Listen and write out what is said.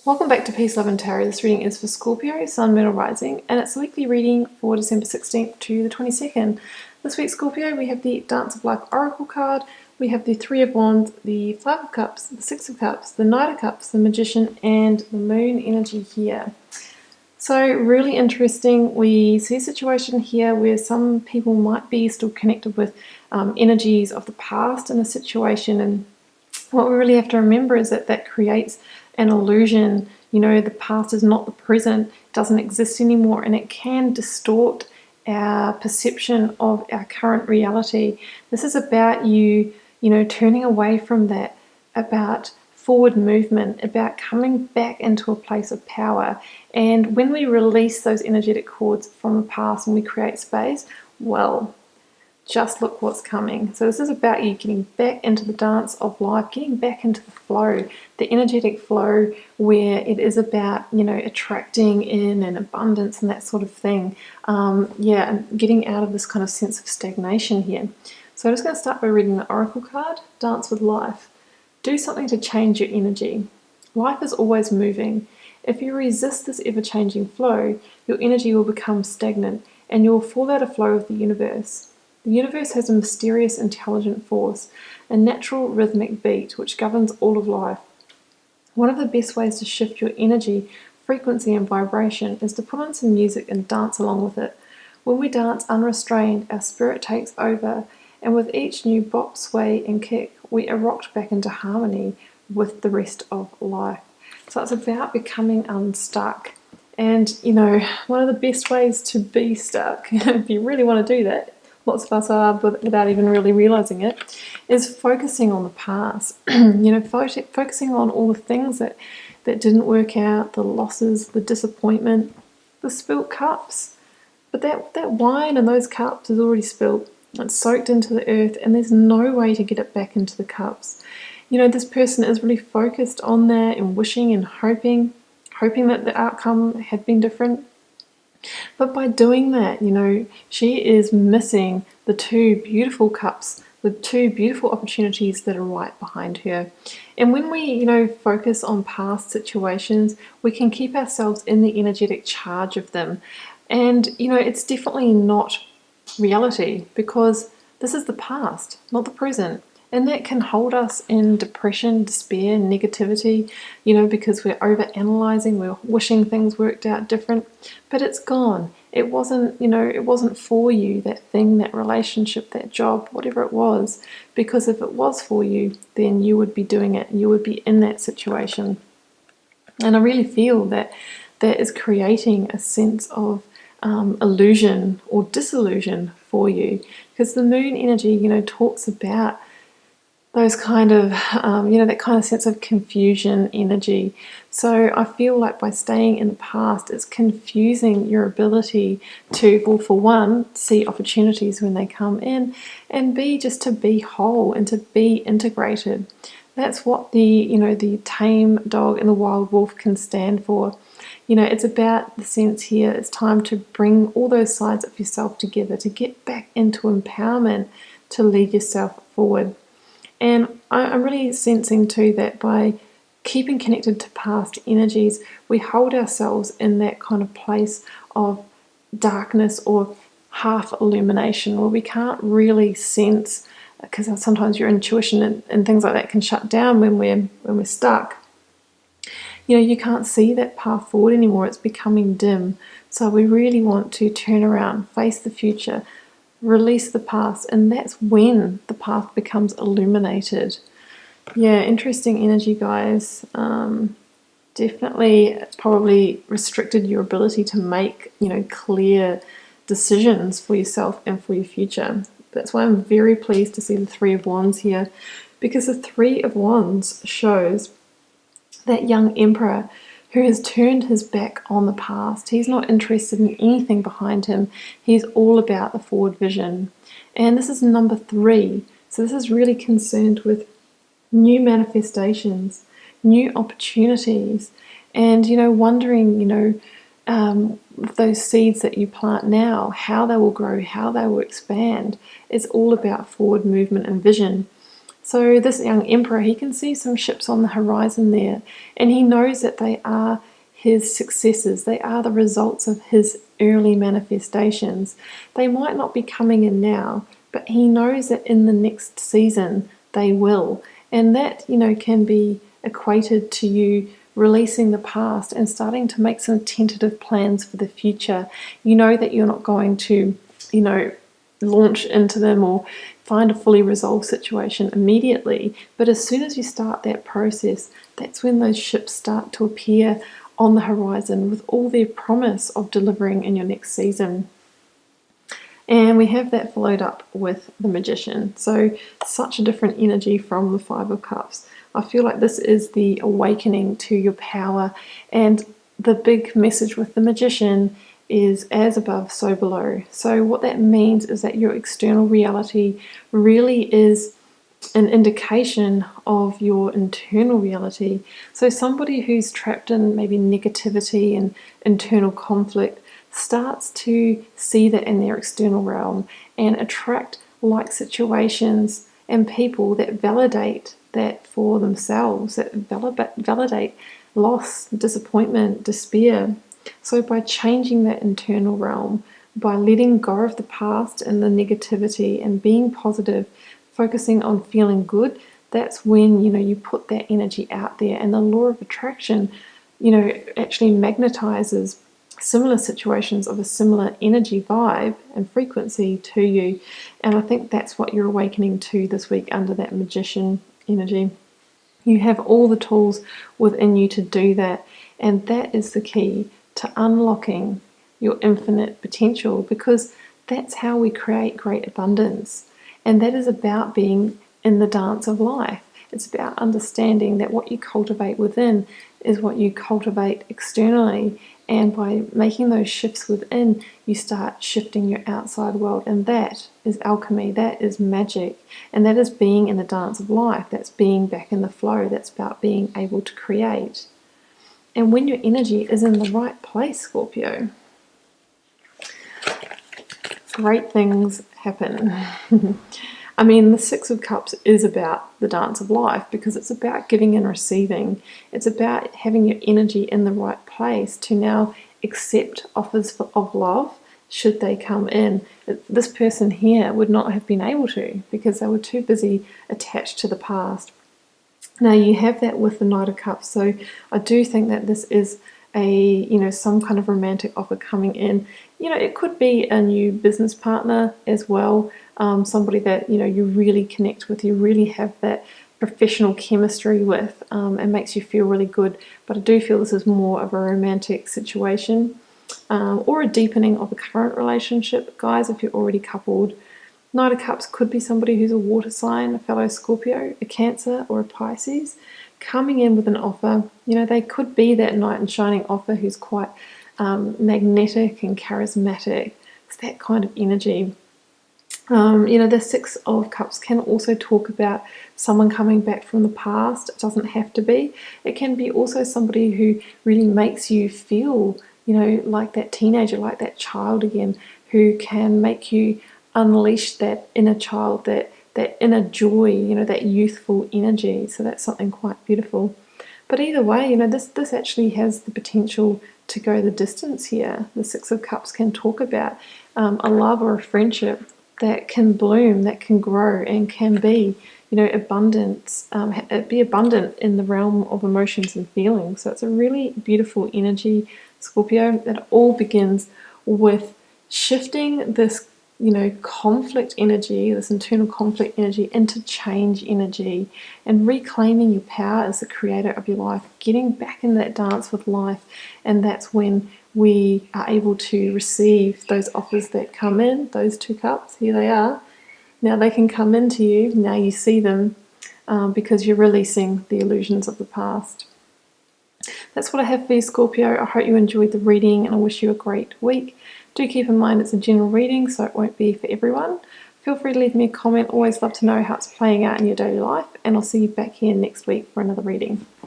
Welcome back to Peace, Love and Tarot. This reading is for Scorpio, Sun, Moon or Rising, and it's the weekly reading for December 16th to the 22nd. This week, Scorpio, we have the Dance of Life Oracle card, we have the Three of Wands, the Five of Cups, the Six of Cups, the Knight of Cups, the Magician, and the Moon energy here. So really interesting. We see a situation here where some people might be still connected with energies of the past in a situation, and what we really have to remember is that that creates an illusion. You know, the past is not the present, it doesn't exist anymore, and it can distort our perception of our current reality. This is about you turning away from that, about forward movement, about coming back into a place of power. And when we release those energetic cords from the past and we create space, well, just look what's coming. So this is about you getting back into the dance of life, getting back into the flow, the energetic flow where it is about, attracting in and abundance and that sort of thing. And getting out of this kind of sense of stagnation here. So I'm just going to start by reading the Oracle card, Dance with Life. Do something to change your energy. Life is always moving. If you resist this ever-changing flow, your energy will become stagnant and you will fall out of flow with the universe. The universe has a mysterious, intelligent force, a natural rhythmic beat which governs all of life. One of the best ways to shift your energy, frequency and vibration is to put on some music and dance along with it. When we dance unrestrained, our spirit takes over, and with each new bop, sway and kick, we are rocked back into harmony with the rest of life. So it's about becoming unstuck. And, one of the best ways to be stuck, if you really want to do that, lots of us are without even really realizing it, is focusing on the past. Focusing on all the things that didn't work out, the losses, the disappointment, the spilt cups. But that wine in those cups is already spilt. It's soaked into the earth and there's no way to get it back into the cups. This person is really focused on that and wishing and hoping that the outcome had been different. But by doing that, she is missing the two beautiful cups, the two beautiful opportunities that are right behind her. And when we, focus on past situations, we can keep ourselves in the energetic charge of them. And, it's definitely not reality because this is the past, not the present. And that can hold us in depression, despair, negativity, because we're over-analyzing, we're wishing things worked out different, but it's gone. It wasn't for you, that thing, that relationship, that job, whatever it was, because if it was for you, then you would be doing it, you would be in that situation. And I really feel that that is creating a sense of illusion or disillusion for you, because the moon energy, talks about those kind of, that kind of sense of confusion energy. So I feel like by staying in the past, it's confusing your ability to, well, for one, see opportunities when they come in, and B, just to be whole and to be integrated. That's what the tame dog and the wild wolf can stand for. It's about the sense here, it's time to bring all those sides of yourself together, to get back into empowerment, to lead yourself forward. And I'm really sensing too that by keeping connected to past energies, we hold ourselves in that kind of place of darkness or half illumination where we can't really sense, because sometimes your intuition and things like that can shut down when we're stuck. You can't see that path forward anymore. It's becoming dim. So we really want to turn around, face the future, release the past, and that's when the path becomes illuminated. Yeah, interesting energy, guys. Definitely, it's probably restricted your ability to make, clear decisions for yourself and for your future. That's why I'm very pleased to see the Three of Wands here, because the Three of Wands shows that young emperor who has turned his back on the past. He's not interested in anything behind him. He's all about the forward vision. And this is number 3. So this is really concerned with new manifestations, new opportunities, and, wondering, those seeds that you plant now, how they will grow, how they will expand. It's all about forward movement and vision. So this young emperor, he can see some ships on the horizon there, and he knows that they are his successes. They are the results of his early manifestations. They might not be coming in now, but he knows that in the next season they will. And that, can be equated to you releasing the past and starting to make some tentative plans for the future. You know that you're not going to, launch into them or find a fully resolved situation immediately. But as soon as you start that process, that's when those ships start to appear on the horizon with all their promise of delivering in your next season. And we have that followed up with the Magician. So such a different energy from the Five of Cups. I feel like this is the awakening to your power. And the big message with the Magician is as above, so below. So what that means is that your external reality really is an indication of your internal reality. So somebody who's trapped in maybe negativity and internal conflict starts to see that in their external realm and attract like situations and people that validate that for themselves, that validate loss, disappointment, despair. So by changing that internal realm, by letting go of the past and the negativity and being positive, focusing on feeling good, that's when you put that energy out there, and the law of attraction actually magnetizes similar situations of a similar energy vibe and frequency to you. And I think that's what you're awakening to this week under that Magician energy. You have all the tools within you to do that, and that is the key to unlocking your infinite potential, because that's how we create great abundance. And that is about being in the dance of life. It's about understanding that what you cultivate within is what you cultivate externally. And by making those shifts within, you start shifting your outside world. And that is alchemy. That is magic. And that is being in the dance of life. That's being back in the flow. That's about being able to create. And when your energy is in the right place, Scorpio, great things happen. I mean, the Six of Cups is about the dance of life, because it's about giving and receiving. It's about having your energy in the right place to now accept offers of love should they come in. This person here would not have been able to, because they were too busy attached to the past. Now you have that with the Knight of Cups, so I do think that this is some kind of romantic offer coming in. It could be a new business partner as well, somebody that you really connect with, you really have that professional chemistry with, and makes you feel really good. But I do feel this is more of a romantic situation, or a deepening of a current relationship. Guys, if you're already coupled, Knight of Cups could be somebody who's a water sign, a fellow Scorpio, a Cancer, or a Pisces, coming in with an offer. They could be that knight in shining offer who's quite magnetic and charismatic. It's that kind of energy. The Six of Cups can also talk about someone coming back from the past. It doesn't have to be. It can be also somebody who really makes you feel, like that teenager, like that child again, who can make you unleash that inner child, that inner joy, that youthful energy. So that's something quite beautiful. But either way, this actually has the potential to go the distance here. The Six of Cups can talk about a love or a friendship that can bloom, that can grow, and can be, abundance, be abundant in the realm of emotions and feelings. So it's a really beautiful energy, Scorpio. It all begins with shifting this conflict energy, this internal conflict energy, into change energy, and reclaiming your power as the creator of your life, getting back in that dance with life. And that's when we are able to receive those offers that come in, those two cups. Here they are. Now they can come into you. Now you see them, because you're releasing the illusions of the past. That's what I have for you, Scorpio. I hope you enjoyed the reading, and I wish you a great week. Do keep in mind it's a general reading, so it won't be for everyone. Feel free to leave me a comment. Always love to know how it's playing out in your daily life, and I'll see you back here next week for another reading.